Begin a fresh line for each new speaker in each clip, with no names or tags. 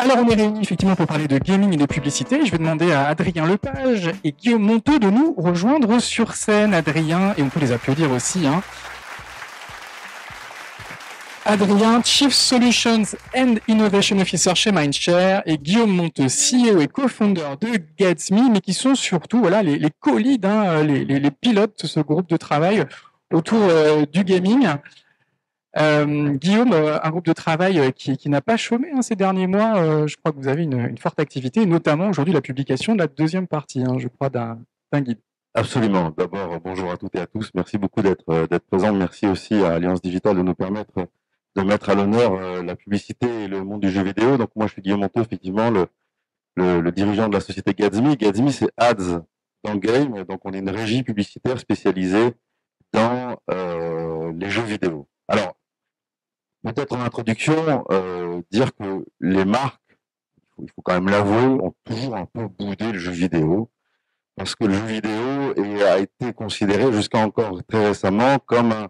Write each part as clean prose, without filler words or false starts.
Alors, on est réunis effectivement pour parler de gaming et de publicité. Je vais demander à Adrien Lepage et Guillaume Monteau de nous rejoindre sur scène. Adrien, et on peut les applaudir aussi, hein. Adrien, Chief Solutions and Innovation Officer chez Mindshare, et Guillaume Monteau, CEO et co-founder de Gatsby, mais qui sont surtout voilà, les co-leads, hein, les pilotes de ce groupe de travail autour du gaming. Guillaume, un groupe de travail qui n'a pas chômé ces derniers mois. Je crois que vous avez une forte activité, et notamment aujourd'hui la publication de la deuxième partie, je crois, d'un guide.
Absolument. D'abord, bonjour à toutes et à tous. Merci beaucoup d'être présent. Merci aussi à Alliance Digitale de nous permettre de mettre à l'honneur la publicité et le monde du jeu vidéo. Donc moi, je suis Guillaume Monteau, effectivement, le dirigeant de la société Gatsby. Gatsby, c'est Ads dans le game. Donc on est une régie publicitaire spécialisée dans les jeux vidéo. Alors, peut-être en introduction, dire que les marques, il faut quand même l'avouer, ont toujours un peu boudé le jeu vidéo. Parce que le jeu vidéo a été considéré jusqu'à encore très récemment comme un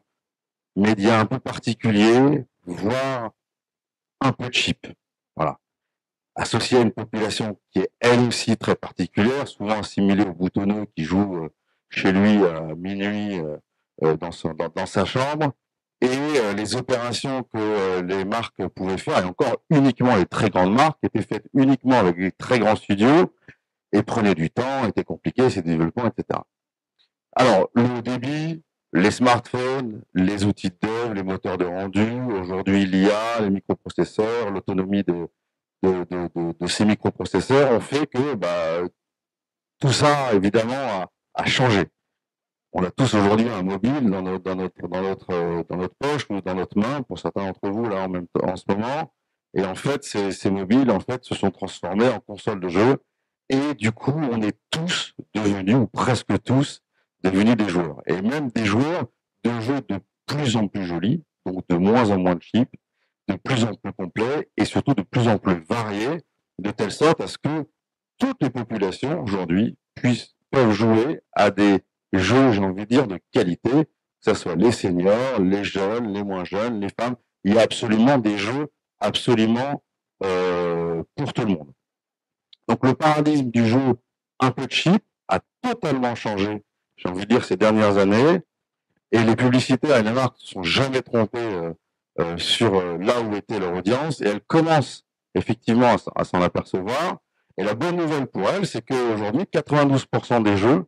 média un peu particulier, voire un peu cheap. Voilà. Associé à une population qui est elle aussi très particulière, souvent assimilée au boutonneux qui joue chez lui à minuit dans sa chambre, et les opérations que les marques pouvaient faire, et encore uniquement les très grandes marques, étaient faites uniquement avec des très grands studios, et prenait du temps, était compliqué, ses développements, etc. Alors, le débit, les smartphones, les outils de dev, les moteurs de rendu, aujourd'hui l'IA, les microprocesseurs, l'autonomie de ces microprocesseurs ont fait que tout ça, évidemment, a changé. On a tous aujourd'hui un mobile dans notre poche ou dans notre main, pour certains d'entre vous là en ce moment. Et en fait, ces mobiles en fait se sont transformés en consoles de jeux. Et du coup, on est tous devenus, ou presque tous, devenus des joueurs. Et même des joueurs de jeux de plus en plus jolis, donc de moins en moins de cheap, de plus en plus complets et surtout de plus en plus variés, de telle sorte à ce que toutes les populations aujourd'hui peuvent jouer à des jeux, j'ai envie de dire, de qualité, que ce soit les seniors, les jeunes, les moins jeunes, les femmes. Il y a absolument des jeux absolument pour tout le monde. Donc le paradigme du jeu un peu cheap a totalement changé, j'ai envie de dire, ces dernières années. Et les publicitaires et les marques ne sont jamais trompées sur là où était leur audience. Et elles commencent effectivement à s'en apercevoir. Et la bonne nouvelle pour elles, c'est qu'aujourd'hui, 92% des jeux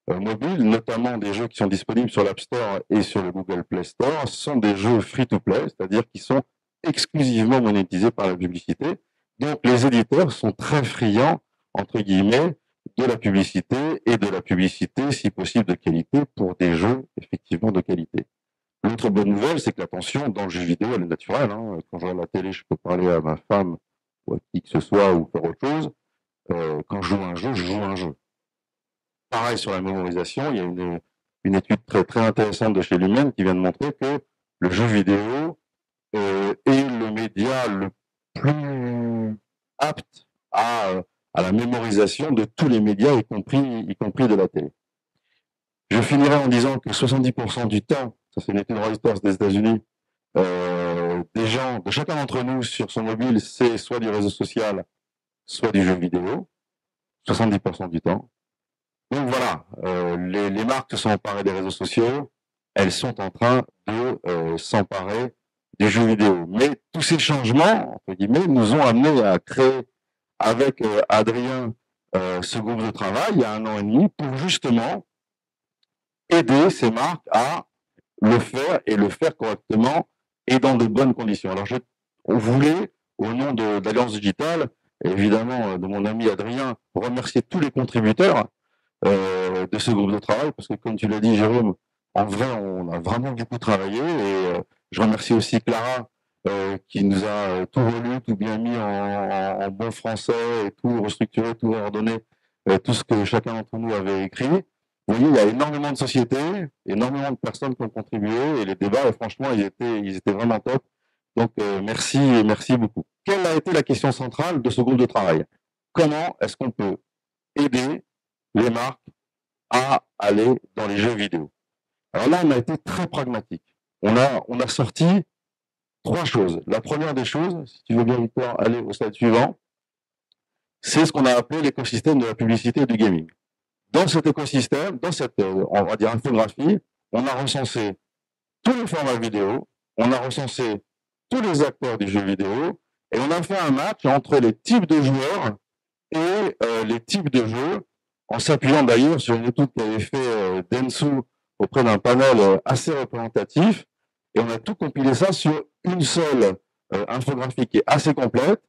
mobiles, notamment des jeux qui sont disponibles sur l'App Store et sur le Google Play Store, sont des jeux free-to-play, c'est-à-dire qui sont exclusivement monétisés par la publicité. Donc les éditeurs sont très friands, entre guillemets, de la publicité et de la publicité, si possible, de qualité pour des jeux effectivement de qualité. L'autre bonne nouvelle, c'est que l'attention dans le jeu vidéo, elle est naturelle. Quand je regarde la télé, je peux parler à ma femme ou à qui que ce soit ou faire autre chose. Quand je joue un jeu, je joue un jeu. Pareil sur la mémorisation, il y a une étude très, très intéressante de chez Lumen qui vient de montrer que le jeu vidéo est le média le plus apte à la mémorisation de tous les médias, y compris de la télé. Je finirai en disant que 70% du temps, ça c'est une étude Reuters des États-Unis, des gens, de chacun d'entre nous sur son mobile, c'est soit du réseau social, soit du jeu vidéo, 70% du temps. Donc voilà, les marques se sont emparées des réseaux sociaux, elles sont en train de s'emparer des jeux vidéo. Mais tous ces changements, entre guillemets, nous ont amené à créer avec Adrien ce groupe de travail il y a 1 an et demi pour justement aider ces marques à le faire et le faire correctement et dans de bonnes conditions. Alors on voulait, au nom d'Alliance Digitale, et évidemment de mon ami Adrien, remercier tous les contributeurs de ce groupe de travail, parce que comme tu l'as dit, Jérôme, en vrai, on a vraiment beaucoup travaillé, et je remercie aussi Clara, qui nous a tout relu, tout bien mis en bon français, et tout restructuré, tout ordonné, tout ce que chacun d'entre nous avait écrit. Vous voyez, il y a énormément de sociétés, énormément de personnes qui ont contribué, et les débats, franchement, ils étaient vraiment top. Donc, merci et merci beaucoup. Quelle a été la question centrale de ce groupe de travail? Comment est-ce qu'on peut aider les marques à aller dans les jeux vidéo? Alors là, on a été très pragmatique. On a sorti 3 choses. La première des choses, si tu veux bien, Victor, aller au slide suivant. c'est ce qu'on a appelé l'écosystème de la publicité et du gaming. Dans cet écosystème, dans cette, on va dire, infographie, on a recensé tous les formats vidéo, on a recensé tous les acteurs du jeu vidéo, et on a fait un match entre les types de joueurs et les types de jeux, en s'appuyant d'ailleurs sur une étude qu'avait fait Dentsu auprès d'un panel assez représentatif, et on a tout compilé ça sur une seule infographie qui est assez complète,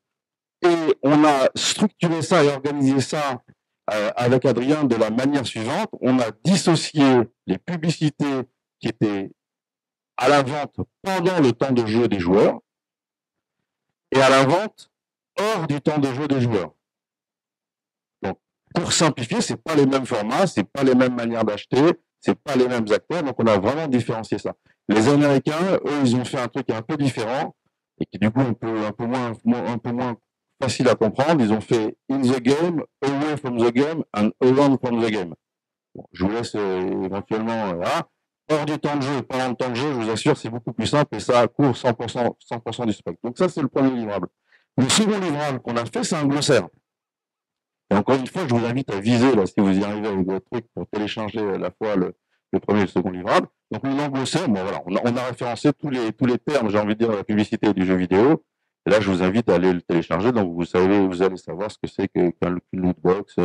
et on a structuré ça et organisé ça avec Adrien de la manière suivante. On a dissocié les publicités qui étaient à la vente pendant le temps de jeu des joueurs et à la vente hors du temps de jeu des joueurs. Donc, pour simplifier, c'est pas les mêmes formats, c'est pas les mêmes manières d'acheter, c'est pas les mêmes acteurs, donc on a vraiment différencié ça. Les Américains, eux, ils ont fait un truc un peu différent et qui du coup un peu moins facile à comprendre. Ils ont fait in the game, away from the game and around from the game. Bon, je vous laisse éventuellement là. Hors du temps de jeu, pendant le temps de jeu, je vous assure, c'est beaucoup plus simple et ça couvre 100% du spectre. Donc ça, c'est le premier livrable. Le second livrable qu'on a fait, c'est un glossaire. Et encore une fois, je vous invite à viser, là, si vous y arrivez avec votre truc, pour télécharger à la fois le premier et le second livrable. Donc le glossaire, bon, voilà, on a référencé tous les termes, j'ai envie de dire, de la publicité et du jeu vidéo. Et là, je vous invite à aller le télécharger. Donc vous allez savoir ce que c'est qu'un lootbox,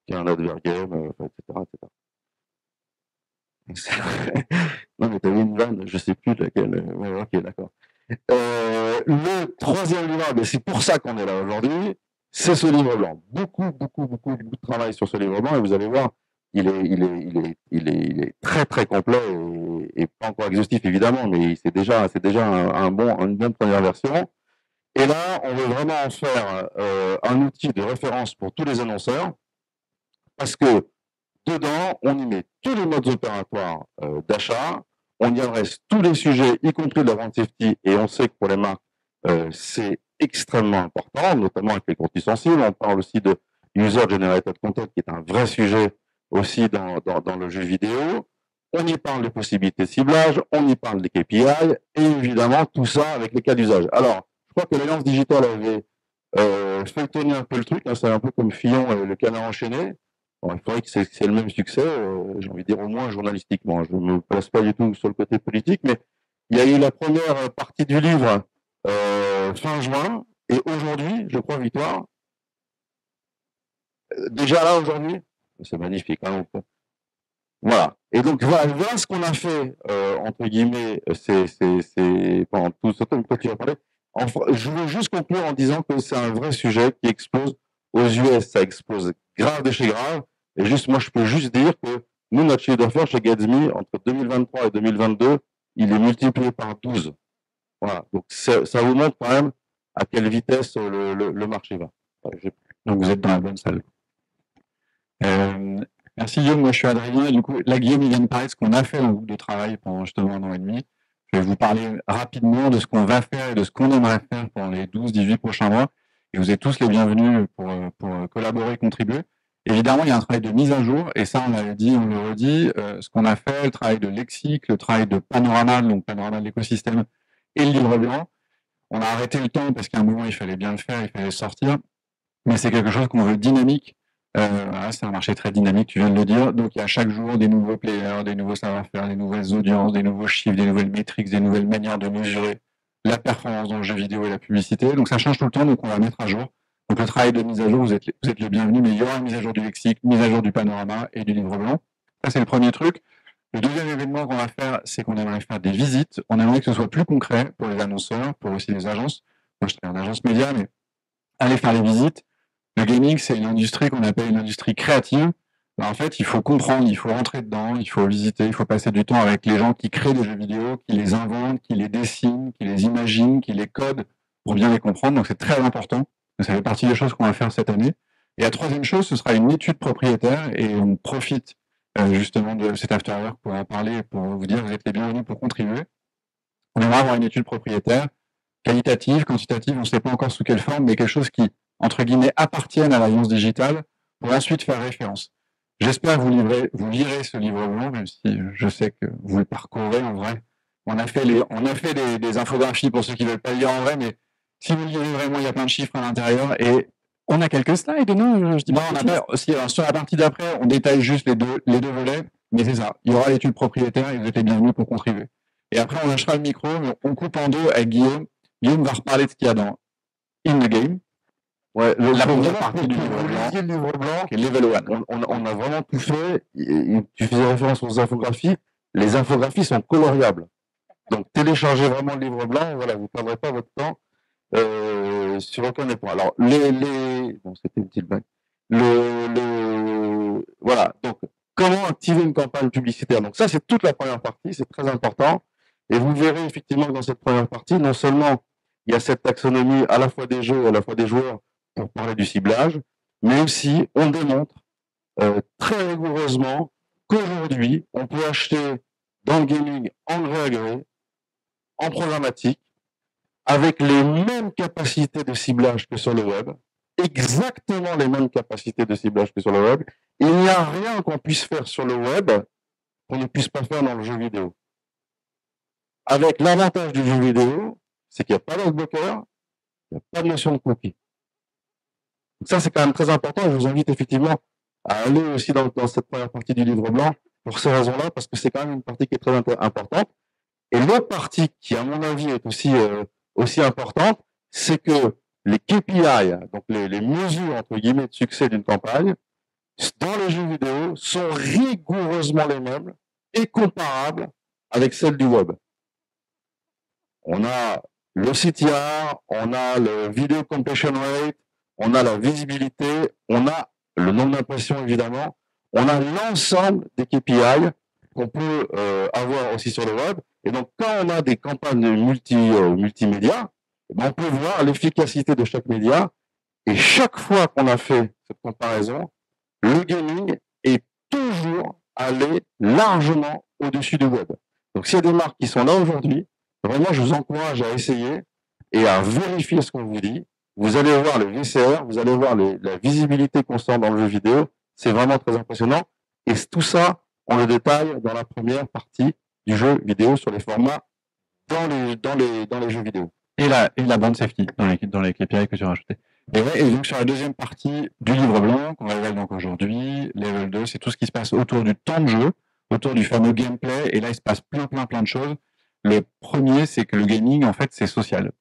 qu'un advergame, etc., etc. Non, mais t'avais une vanne, je sais plus laquelle. Ouais, ok, d'accord. Le troisième livrable, et c'est pour ça qu'on est là aujourd'hui, c'est ce livre blanc. Beaucoup de travail sur ce livre blanc, et vous allez voir, il est très très complet et pas encore exhaustif évidemment, mais c'est déjà une bonne première version. Et là, on veut vraiment en faire un outil de référence pour tous les annonceurs, parce que dedans, on y met tous les modes opératoires d'achat, on y adresse tous les sujets, y compris de la vente safety, et on sait que pour les marques, c'est extrêmement important, notamment avec les contenus sensibles. On parle aussi de user-generated content, qui est un vrai sujet aussi dans le jeu vidéo. On y parle des possibilités de ciblage, on y parle des KPI, et évidemment, tout ça avec les cas d'usage. Alors, je crois que l'Alliance Digitale avait feuilletonné un peu le truc, hein, c'est un peu comme Fillon et le canard enchaîné. Bon, il faudrait que c'est le même succès, j'ai envie de dire au moins journalistiquement. Je ne me place pas du tout sur le côté politique, mais il y a eu la première partie du livre fin juin, et aujourd'hui, je crois, Victoire, déjà là aujourd'hui, c'est magnifique. Hein, voilà. Et donc voilà ce qu'on a fait entre guillemets, c'est pendant tout ce temps que tu as parlé. Enfin, je veux juste conclure en disant que c'est un vrai sujet qui explose aux US, ça explose grave de chez grave. Et juste, moi, je peux juste dire que nous, notre chiffre d'affaires chez Gatsby, entre 2023 et 2022, il est multiplié par 12. Voilà. Donc, ça vous montre quand même à quelle vitesse le marché va.
Donc, vous êtes dans la bonne salle. Merci Guillaume, moi je suis Adrien, et du coup, là Guillaume il vient de parler de ce qu'on a fait en groupe de travail pendant justement 1 an et demi. Je vais vous parler rapidement de ce qu'on va faire et de ce qu'on aimerait faire pendant les 12-18 prochains mois. Et vous êtes tous les bienvenus pour collaborer, contribuer. Évidemment, il y a un travail de mise à jour, et ça on l'avait dit, on le redit, ce qu'on a fait, le travail de lexique, le travail de panorama, donc panorama de l'écosystème, et le livre blanc. On a arrêté le temps parce qu'à un moment il fallait bien le faire, il fallait sortir, mais c'est quelque chose qu'on veut dynamique. Voilà, c'est un marché très dynamique, tu viens de le dire. Donc, il y a chaque jour des nouveaux players, des nouveaux savoir-faire, des nouvelles audiences, des nouveaux chiffres, des nouvelles métriques, des nouvelles manières de mesurer la performance dans le jeu vidéo et la publicité. Donc, ça change tout le temps, donc on va mettre à jour. Donc, le travail de mise à jour, vous êtes les bienvenus, mais il y aura une mise à jour du lexique, mise à jour du panorama et du livre blanc. Ça, c'est le premier truc. Le deuxième événement qu'on va faire, c'est qu'on aimerait faire des visites. On aimerait que ce soit plus concret pour les annonceurs, pour aussi les agences. Moi, je travaille en agence média, mais aller faire les visites. Le gaming, c'est une industrie qu'on appelle une industrie créative. Ben, en fait, il faut comprendre, il faut rentrer dedans, il faut visiter, il faut passer du temps avec les gens qui créent des jeux vidéo, qui les inventent, qui les dessinent, qui les imaginent, qui les codent pour bien les comprendre. Donc, c'est très important. Ça fait partie des choses qu'on va faire cette année. Et la troisième chose, ce sera une étude propriétaire, et on profite justement de cet after-work pour en parler, pour vous dire que vous êtes les bienvenus pour contribuer. On aimerait avoir une étude propriétaire, qualitative, quantitative, on ne sait pas encore sous quelle forme, mais quelque chose qui, entre guillemets, appartiennent à l'Alliance Digitale pour ensuite faire référence. J'espère que vous lirez ce livre blanc, même si je sais que vous le parcourez en vrai. On a fait des infographies pour ceux qui ne veulent pas le lire en vrai, mais si vous le lirez vraiment, il y a plein de chiffres à l'intérieur, et On a quelques slides, non? Je dis
non, on a aussi, sur la partie d'après, on détaille juste les deux volets, mais c'est ça. Il y aura l'étude propriétaire et vous êtes les bienvenus pour contribuer. Et après, on lâchera le micro, on coupe en deux avec Guillaume. Guillaume va reparler de ce qu'il y a dans In the Game.
Ouais,
la première partie du livre blanc, qui est Level 1.
On a vraiment tout fait. Tu faisais référence aux infographies. Les infographies sont coloriables. Donc, téléchargez vraiment le livre blanc. Voilà, vous ne perdrez pas votre temps sur aucun des points. Alors, bon, c'était une petite blague. Voilà. Donc, comment activer une campagne publicitaire? Donc, ça, c'est toute la première partie. C'est très important. Et vous verrez effectivement que dans cette première partie, non seulement il y a cette taxonomie à la fois des jeux et à la fois des joueurs pour parler du ciblage, mais aussi on démontre très rigoureusement qu'aujourd'hui, on peut acheter dans le gaming en gré à gré, en programmatique, avec les mêmes capacités de ciblage que sur le web, exactement les mêmes capacités de ciblage que sur le web. Il n'y a rien qu'on puisse faire sur le web qu'on ne puisse pas faire dans le jeu vidéo. Avec l'avantage du jeu vidéo, c'est qu'il n'y a pas d'adblocker, il n'y a pas de notion de cookie. Donc ça, c'est quand même très important. Je vous invite effectivement à aller aussi dans cette première partie du livre blanc pour ces raisons-là, parce que c'est quand même une partie qui est très importante. Et l'autre partie qui, à mon avis, est aussi importante, c'est que les KPI, donc les mesures, entre guillemets, de succès d'une campagne, dans les jeux vidéo, sont rigoureusement les mêmes et comparables avec celles du web. On a le CTR, on a le Video Completion Rate, on a la visibilité, on a le nombre d'impressions évidemment, on a l'ensemble des KPI qu'on peut avoir aussi sur le web. Et donc, quand on a des campagnes multimédia, on peut voir l'efficacité de chaque média. Et chaque fois qu'on a fait cette comparaison, le gaming est toujours allé largement au-dessus du web. Donc, s'il y a des marques qui sont là aujourd'hui, vraiment, je vous encourage à essayer et à vérifier ce qu'on vous dit. Vous allez voir le VCR, vous allez voir la visibilité constante dans le jeu vidéo. C'est vraiment très impressionnant. Et tout ça, on le détaille dans la première partie du jeu vidéo sur les formats dans les jeux vidéo.
Et la bande safety dans les KPI que tu as rajouté. Et donc sur la deuxième partie du livre blanc, qu'on révèle donc aujourd'hui, Level 2, c'est tout ce qui se passe autour du temps de jeu, autour du fameux gameplay. Et là, il se passe plein de choses. Le premier, c'est que le gaming, en fait, c'est social.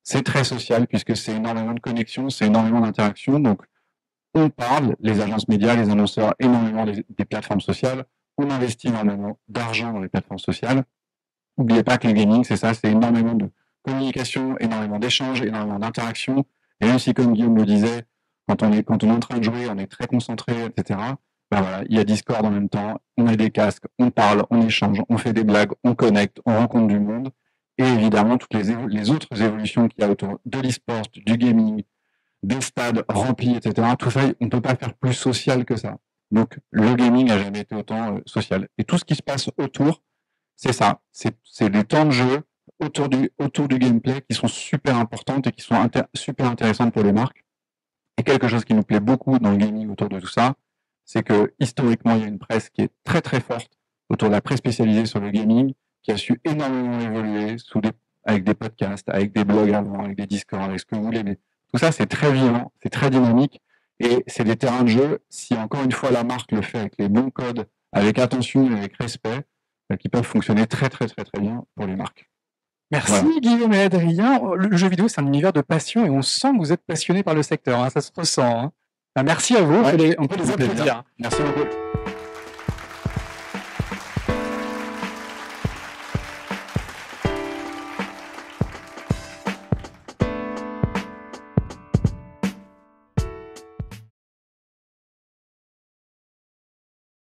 C'est très social puisque c'est énormément de connexions, c'est énormément d'interactions. Donc, on parle, les agences médias, les annonceurs, énormément des plateformes sociales. On investit énormément d'argent dans les plateformes sociales. N'oubliez pas que le gaming, c'est ça, c'est énormément de communication, énormément d'échanges, énormément d'interactions. Et même si, comme Guillaume le disait, quand on est en train de jouer, on est très concentré, etc. Ben voilà, il y a Discord en même temps, on a des casques, on parle, on échange, on fait des blagues, on connecte, on rencontre du monde. Et évidemment, toutes les autres évolutions qu'il y a autour de l'e-sport, du gaming, des stades remplis, etc. Tout ça, on ne peut pas faire plus social que ça. Donc, le gaming n'a jamais été autant social. Et tout ce qui se passe autour, c'est ça. C'est des temps de jeu autour du gameplay qui sont super importantes et qui sont super intéressantes pour les marques. Et quelque chose qui nous plaît beaucoup dans le gaming autour de tout ça, c'est que historiquement, il y a une presse qui est très très forte autour de la presse spécialisée sur le gaming, qui a su énormément évoluer avec des podcasts, avec des blogs avant, avec des Discord, avec ce que vous voulez. Mais tout ça, c'est très vivant, c'est très dynamique. Et c'est des terrains de jeu, si encore une fois la marque le fait avec les bons codes, avec attention et avec respect, qui peuvent fonctionner très très très très bien pour les marques.
Merci voilà. Guillaume et Adrien. Le jeu vidéo, c'est un univers de passion et on sent que vous êtes passionnés par le secteur. Hein, ça se ressent. Hein. Merci à vous.
Ouais,
on peut les applaudir.
Merci beaucoup.